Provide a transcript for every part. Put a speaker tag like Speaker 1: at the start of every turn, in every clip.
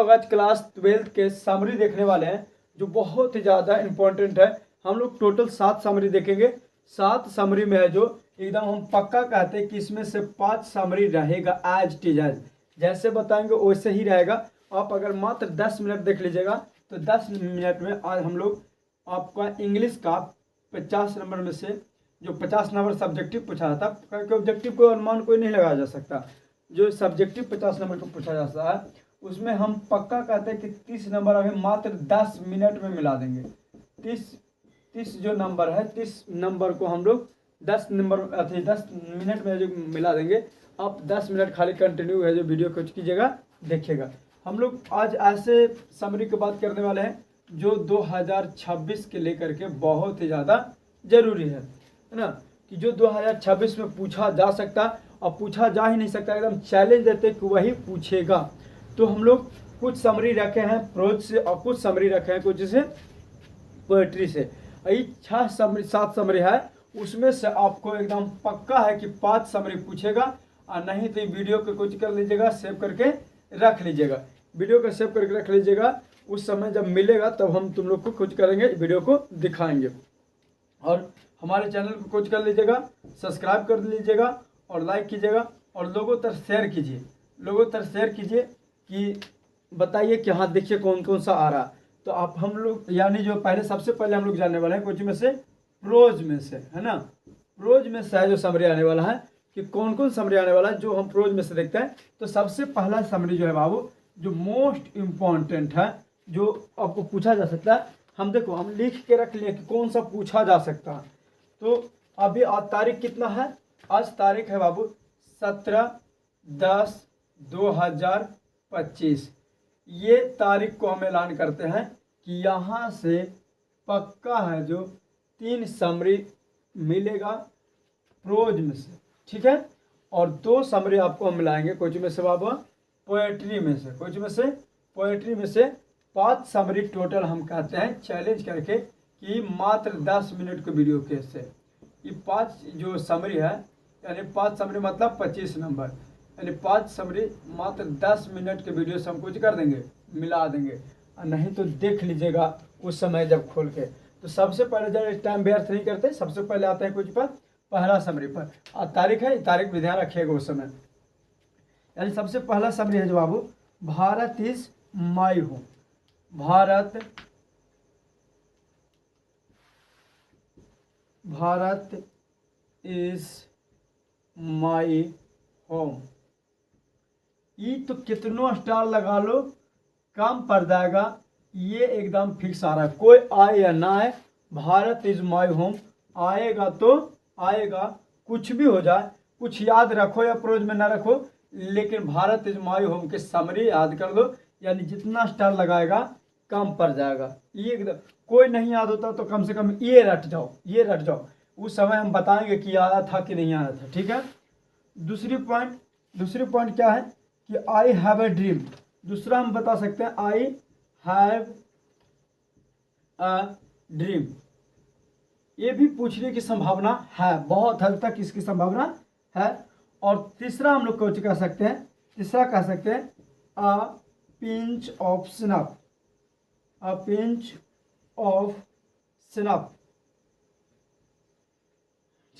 Speaker 1: लोग आज class 12th के समरी देखने वाले हैं जो बहुत ही ज़्यादा इम्पोर्टेंट है। हम लोग टोटल 7 समरी देखेंगे। 7 समरी में है जो एकदम हम पक्का कहते हैं कि इसमें से 5 समरी रहेगा एज इट इज, जैसे बताएंगे वैसे ही रहेगा। आप अगर मात्र 10 मिनट देख लीजिएगा तो 10 मिनट में आज हम लोग आपका इंग्लिश का 50 नंबर में से जो 50 नंबर सब्जेक्टिव पूछा था, क्योंकि ऑब्जेक्टिव को अनुमान कोई नहीं लगाया जा सकता, जो सब्जेक्टिव 50 नंबर को पूछा जाता है उसमें हम पक्का कहते हैं कि 30 नंबर अभी मात्र 10 मिनट में मिला देंगे। 30 जो नंबर है 30 नंबर को हम लोग 10 मिनट में जो मिला देंगे। आप 10 मिनट खाली कंटिन्यू है जो वीडियो कुछ कीजिएगा देखिएगा। हम लोग आज ऐसे समरी की बात करने वाले हैं जो 2026 के लेकर के बहुत ही ज़्यादा जरूरी है ना, कि जो 2026 में पूछा जा सकता और पूछा जा ही नहीं सकता, एकदम चैलेंज देते कि वही पूछेगा। तो हम लोग कुछ समरी रखे हैं प्रोज से और कुछ समरी रखे हैं कुछ से पोएट्री से। यही 7 समरी है, उसमें से आपको एकदम पक्का है कि 5 समरी पूछेगा, और नहीं तो वीडियो को कुछ कर लीजिएगा, सेव करके रख लीजिएगा। वीडियो को सेव करके रख लीजिएगा, उस समय जब मिलेगा तब हम तुम लोग को कुछ करेंगे, वीडियो को दिखाएंगे। और हमारे चैनल को कुछ कर लीजिएगा, सब्सक्राइब कर लीजिएगा और लाइक कीजिएगा और लोगों तक शेयर कीजिए। कि बताइए कि हाँ देखिए कौन कौन सा आ रहा। तो आप हम लोग यानी जो सबसे पहले हम लोग जानने वाले हैं कुछ में से प्रोज में से, है ना। प्रोज में से है जो समरी आने वाला है कि कौन कौन समरी आने वाला है, जो हम प्रोज में से देखते हैं। तो सबसे पहला समरी जो है बाबू, जो मोस्ट इम्पॉर्टेंट है, जो आपको पूछा जा सकता है, हम देखो हम लिख के रख लिए कि कौन सा पूछा जा सकता है। तो अभी आज तारीख कितना है, आज तारीख है बाबू 17/10/2025। ये तारीख को हम ऐलान करते हैं कि यहाँ से पक्का है जो 3 समरी मिलेगा प्रोज में से, ठीक है। और 2 समरी आपको हम मिलाएंगे कुछ में से बाबू पोएट्री में से, कुछ में से पोएट्री में से 5 समरी टोटल हम कहते हैं चैलेंज करके कि मात्र 10 मिनट के वीडियो के से ये 5 जो समरी है, यानी 5 समरी मतलब 25 नंबर, यानी 5 समरी मात्र 10 मिनट के वीडियो से हम कुछ कर देंगे, मिला देंगे। और नहीं तो देख लीजिएगा उस समय जब खोल के। तो सबसे पहले जब टाइम व्यर्थ नहीं करते, सबसे पहले आते हैं कुछ पर पहला समरी पर। और तारीख है, तारीख भी ध्यान रखिएगा उस समय। यानी सबसे पहला समरी है जो बाबू, Bharat is my home. Bharat is my home. ये तो कितनों स्टार लगा लो कम पड़ जाएगा, ये एकदम फिक्स आ रहा है, कोई आए या ना आए भारत इज माई होम आएगा तो आएगा, कुछ भी हो जाए, कुछ याद रखो या प्रोज में ना रखो, लेकिन भारत इज माई होम के समरी याद कर लो। यानी जितना स्टार लगाएगा कम पड़ जाएगा। ये एकदम कोई नहीं याद होता तो कम से कम ये रट जाओ, उस समय हम बताएंगे कि आया था कि नहीं आया था, ठीक है। दूसरी पॉइंट क्या है कि आई हैव ए ड्रीम। दूसरा हम बता सकते हैं आई हैव अ ड्रीम। ये भी पूछने की संभावना है, बहुत हद तक इसकी संभावना है। और तीसरा हम लोग कुछ कह सकते हैं, अ पिंच ऑफ स्नफ,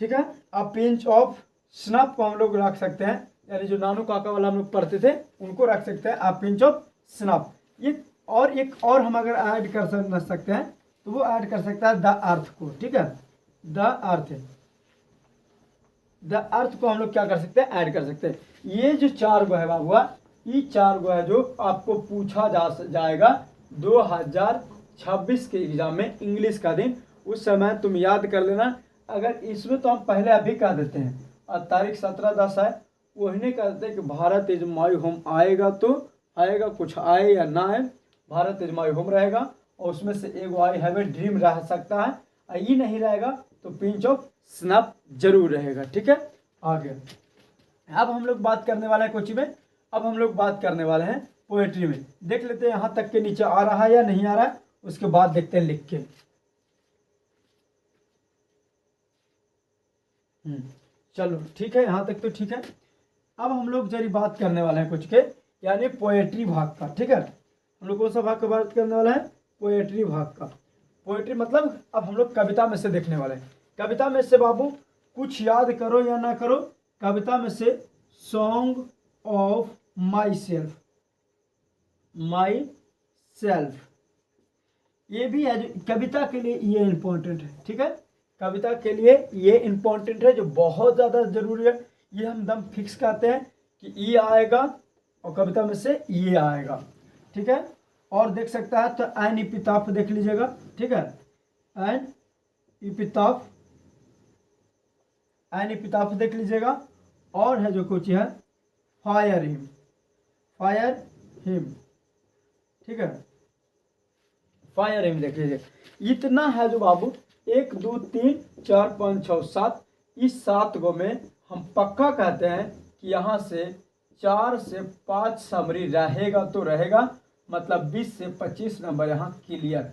Speaker 1: ठीक है। अ पिंच ऑफ स्नफ को हम लोग रख सकते हैं, यानी जो नानू काका वाला हम लोग पढ़ते थे उनको रख सकते हैं अ पिंच ऑफ स्नफ। ये और एक और हम अगर ऐड कर सकते हैं तो वो ऐड कर सकता है द अर्थ को, ठीक है। द अर्थ को हम लोग क्या कर सकते हैं, ऐड कर सकते हैं। ये जो 4 गो है बाबुआ, ये 4 गो है जो आपको पूछा जाएगा 2026 के एग्जाम में, इंग्लिश का दिन। उस समय तुम याद कर लेना। अगर इसमें तो हम पहले अभी कह देते हैं, और तारीख 17/10 है, वही नहीं कहते कि भारत इज माई होम आएगा तो आएगा, कुछ आए या ना आए, भारत इज माई होम रहेगा। और उसमें से एक आई हैव ए ड्रीम रह सकता है, और ये नहीं रहेगा तो पिंच ऑफ स्नफ जरूर रहेगा, ठीक है। आगे अब हम लोग बात करने वाले हैं कुछ में, अब हम लोग बात करने वाले हैं पोएट्री में। देख लेते हैं यहाँ तक के नीचे आ रहा है या नहीं आ रहा है, उसके बाद देखते हैं लिख के। चलो ठीक है, यहाँ तक तो ठीक है। अब हम लोग जरी बात करने वाले हैं कुछ के, यानी पोएट्री भाग का, ठीक है। हम लोग कौन सा भाग का बात करने वाला है? पोएट्री भाग का। पोएट्री मतलब अब हम लोग कविता में से देखने वाले हैं। कविता में से बाबू कुछ याद करो या ना करो, कविता में से song of my self, my self, ये भी है जो कविता के लिए ये इम्पोर्टेंट है। ठीक है, कविता के लिए ये इम्पोर्टेंट है, जो बहुत ज़्यादा जरूरी है। ये हम दम फिक्स करते हैं कि ये आएगा और कविता में से ये आएगा। ठीक है, और देख सकता है तो एन इपिताफ देख लीजिएगा। ठीक है, एन इपिताफ, एन इपिताफ देख लीजिएगा। और है जो कुछ है फायर हिम, फायर हिम। ठीक है, फायर हिम देख लीजिए। इतना है जो बाबू 1 2 3 4 5 6 7, इस 7 गो में हम पक्का कहते हैं कि यहाँ से 4 से 5 समरी रहेगा तो रहेगा, मतलब 20 से 25 नंबर यहाँ क्लियर।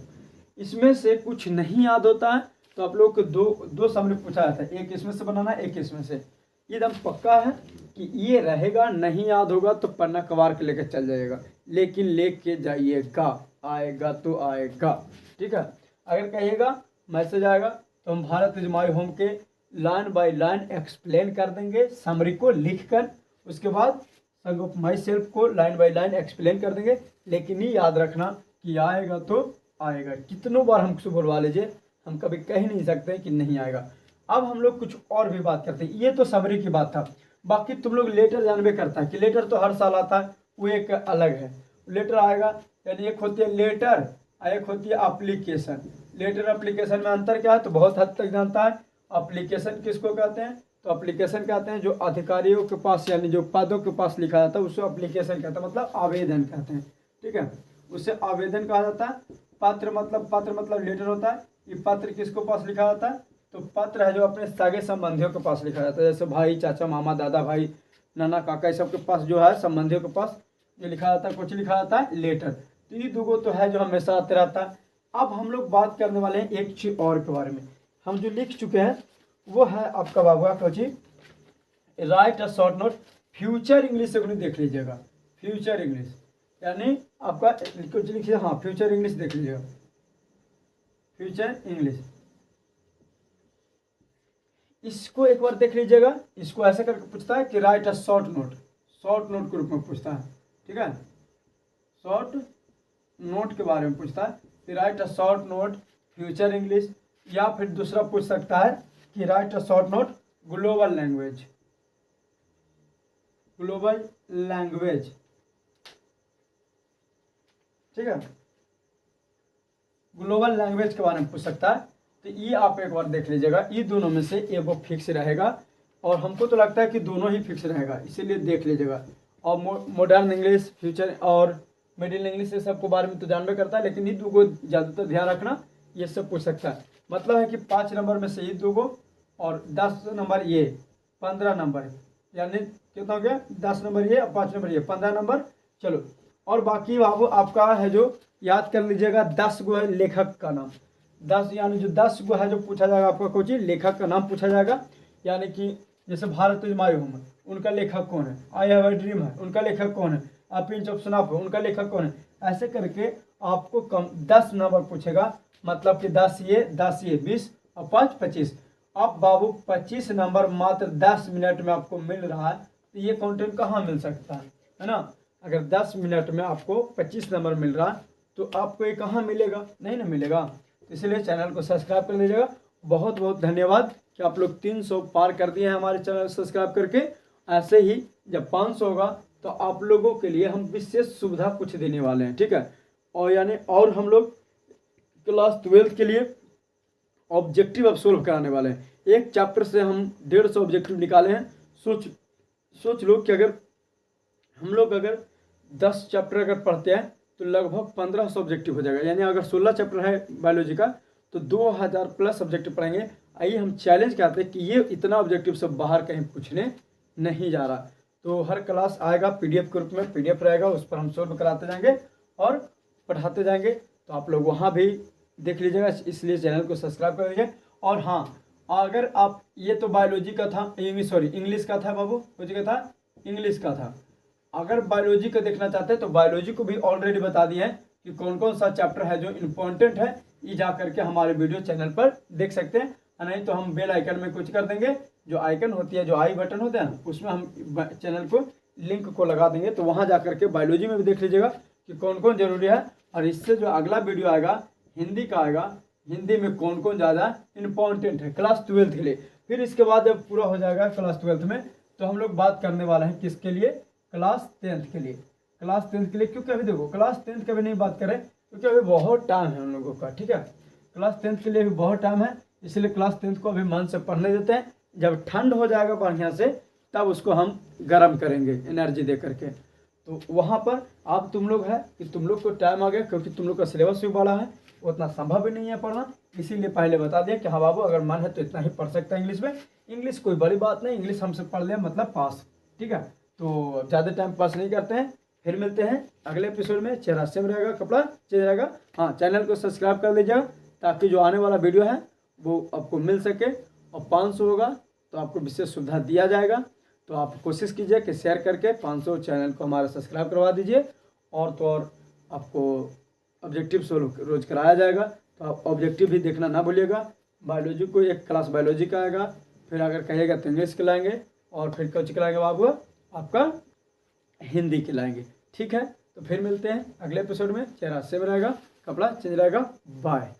Speaker 1: इसमें से कुछ नहीं याद होता है तो आप लोग को दो समरी पूछा जाता है, एक इसमें से बनाना, एक इसमें से। एकदम पक्का है कि ये रहेगा, नहीं याद होगा तो पन्ना कबार के लेकर चल जाइएगा, लेकिन लेके जाइएगा, आएगा तो आएगा। ठीक है, अगर कहिएगा मैसेज आएगा तो हम भारत इज माय होम के लाइन बाय लाइन एक्सप्लेन कर देंगे, समरी को लिखकर। उसके बाद संग ऑफ माई सेल्फ को लाइन बाय लाइन एक्सप्लेन कर देंगे। लेकिन ये याद रखना कि आएगा तो आएगा, कितनों बार हमसे बोलवा लीजिए, हम कभी कह ही नहीं सकते कि नहीं आएगा। अब हम लोग कुछ और भी बात करते हैं। ये तो समरी की बात था, बाकी तुम लोग लेटर जानबे करता है कि लेटर तो हर साल आता है, वो एक अलग है। लेटर आएगा, यानी एक होती है लेटर, एक होती है एप्लीकेशन। लेटर एप्लीकेशन में अंतर क्या है तो बहुत हद तक जानता है। एप्लीकेशन किसको कहते हैं? तो एप्लीकेशन कहते हैं जो अधिकारियों के पास, यानी जो पदों के पास लिखा जाता है, उसको एप्लीकेशन कहते हैं, मतलब आवेदन कहते हैं। ठीक है, उससे आवेदन कहा जाता है। पत्र मतलब लेटर होता है। ये पत्र किसको पास लिखा जाता है? तो पत्र है जो अपने सगे संबंधियों के पास लिखा जाता है, जैसे भाई, चाचा, मामा, दादा, भाई, नाना, काका, इस सब के पास जो है संबंधियों के पास जो लिखा जाता है, कुछ लिखा जाता है लेटर। तो ये दो तो है जो हमेशा आते रहता है। अब हम लोग बात करने वाले हैं एक चीज और के बारे में, हम जो लिख चुके हैं वो है आपका बाबू कोची write a short note. Future English से कुछ देख लीजिएगा, फ्यूचर इंग्लिश यानी आपका कुछ लिखिए, हाँ फ्यूचर इंग्लिश देख लीजिएगा, फ्यूचर इंग्लिश। इसको एक बार देख लीजिएगा। इसको ऐसे करके पूछता है कि right a short note, short note के रूप में पूछता है। ठीक है, शॉर्ट नोट के बारे में पूछता है कि right a short note future English, या फिर दूसरा पूछ सकता है कि right a short note global language, global language. ठीक है, ग्लोबल लैंग्वेज के बारे में पूछ सकता है। तो ये आप एक बार देख लीजिएगा, ये दोनों में से एक वो फिक्स रहेगा, और हमको तो लगता है कि दोनों ही फिक्स रहेगा, इसीलिए देख लीजिएगा। और मॉडर्न इंग्लिश, फ्यूचर और मिडिल इंग्लिश, ये सब के बारे में तो जानबे करता है, लेकिन ये दो को ज़्यादातर ध्यान रखना, ये सब पूछ सकता है। मतलब है कि 5 नंबर में से ये दो को, और 10 नंबर ये, 15 नंबर, यानी कितना हो गया? 10 नंबर ये और 5 नंबर ये, 15 नंबर। चलो, और बाकी बाबू आपका है जो याद कर लीजिएगा 10 गो है लेखक का नाम, 10 यानी जो 10 गो है जो पूछा जाएगा आपका कोई चीज लेखक का नाम पूछा जाएगा। यानी कि जैसे भारत इज माय होम, उनका लेखक कौन है? आई हैव अ ड्रीम है, उनका लेखक कौन है? अ पिंच ऑफ स्नफ है, उनका लेखक कौन है? ऐसे करके आपको कम 10 नंबर पूछेगा, मतलब कि 10 ये 20 और 5 25। अब बाबू 25 नंबर मात्र 10 मिनट में आपको मिल रहा है, तो ये कंटेंट कहाँ मिल सकता है ना? अगर 10 मिनट में आपको 25 नंबर मिल रहा है तो आपको ये कहाँ मिलेगा? नहीं ना मिलेगा। तो इसलिए चैनल को सब्सक्राइब कर लीजिएगा। बहुत बहुत धन्यवाद कि आप लोग 300 पार कर दिए हैं हमारे चैनल सब्सक्राइब करके। ऐसे ही जब 500 होगा तो आप लोगों के लिए हम विशेष सुविधा कुछ देने वाले हैं। ठीक है, और यानी और हम लोग क्लास 12 के लिए ऑब्जेक्टिव अब सोल्व कराने वाले हैं। एक चैप्टर से हम 150 ऑब्जेक्टिव निकाले हैं। सोच लो कि अगर हम लोग 10 चैप्टर अगर पढ़ते हैं तो लगभग 1500 ऑब्जेक्टिव हो जाएगा। यानी अगर 16 चैप्टर है बायोलॉजी का तो 2000 प्लस ऑब्जेक्टिव पढ़ेंगे। आइए हम चैलेंज करते हैं कि ये इतना ऑब्जेक्टिव सब बाहर कहीं पूछने नहीं जा रहा। तो हर क्लास आएगा पीडीएफ के रूप में, पीडीएफ रहेगा, उस पर हम सोल्व कराते जाएंगे और पढ़ाते जाएंगे। तो आप लोग वहाँ भी देख लीजिएगा, इसलिए चैनल को सब्सक्राइब कर लीजिए। और हाँ, अगर आप, ये तो बायोलॉजी का था, इंग्लिश का था बाबू, कुछ का था इंग्लिश का था। अगर बायोलॉजी को देखना चाहते हैं तो बायोलॉजी को भी ऑलरेडी बता दिए हैं कि कौन कौन सा चैप्टर है जो इम्पोर्टेंट है, ये जा करके हमारे वीडियो चैनल पर देख सकते हैं। नहीं तो हम बेल आइकन में कुछ कर देंगे, जो आइकन होती है, जो आई बटन होता है ना, उसमें हम चैनल को लिंक को लगा देंगे, तो वहाँ जा करके बायोलॉजी में भी देख लीजिएगा कि कौन कौन जरूरी है। और इससे जो अगला वीडियो आएगा हिंदी का आएगा, हिंदी में कौन कौन ज़्यादा इम्पोर्टेंट है क्लास 12 के लिए। फिर इसके बाद जब पूरा हो जाएगा क्लास 12 में, तो हम लोग बात करने वाले हैं किसके लिए, क्लास 10th के लिए। क्लास 10th के लिए, क्योंकि अभी देखो क्लास 10th का भी नहीं बात करें क्योंकि अभी बहुत टाइम है हम लोगों का, ठीक है। क्लास 10th के लिए भी बहुत टाइम है, इसलिए क्लास 10th को अभी मन से पढ़ने देते हैं। जब ठंड हो जाएगा बढ़िया से तब उसको हम गर्म करेंगे एनर्जी दे करके। तो वहाँ पर आप तुम लोग है कि तुम लोग को टाइम आ गया, क्योंकि तुम लोग का सिलेबस भी बड़ा है, उतना संभव भी नहीं है पढ़ना, इसीलिए पहले बता दिया कि हाँ बाबू अगर मन है तो इतना ही पढ़ सकता है इंग्लिश में। इंग्लिश कोई बड़ी बात नहीं, इंग्लिश हमसे पढ़ लिया मतलब पास, ठीक है। तो ज़्यादा टाइम पास नहीं करते हैं। फिर मिलते हैं अगले एपिसोड में। चेहरा सेम रहेगा, कपड़ा चेंज रहेगा। हाँ, चैनल को सब्सक्राइब कर लीजिएगा ताकि जो आने वाला वीडियो है वो आपको मिल सके। और 500 होगा तो आपको विशेष सुविधा दिया जाएगा। तो आप कोशिश कीजिए कि शेयर करके 500 चैनल को हमारा सब्सक्राइब करवा दीजिए। और तो और आपको ऑब्जेक्टिव रोज कराया जाएगा, तो आप ऑब्जेक्टिव भी देखना ना भूलिएगा। बायोलॉजी को एक क्लास बायोलॉजी का आएगा, फिर अगर कहिएगा तो इंग्लिश खिलाएंगे, और फिर कुछ खिलाएंगे बाबू आपका हिंदी खिलाएंगे, ठीक है। तो फिर मिलते हैं अगले एपिसोड में। चेहरा सेम रहेगा, कपड़ा चेंज रहेगा। बाय।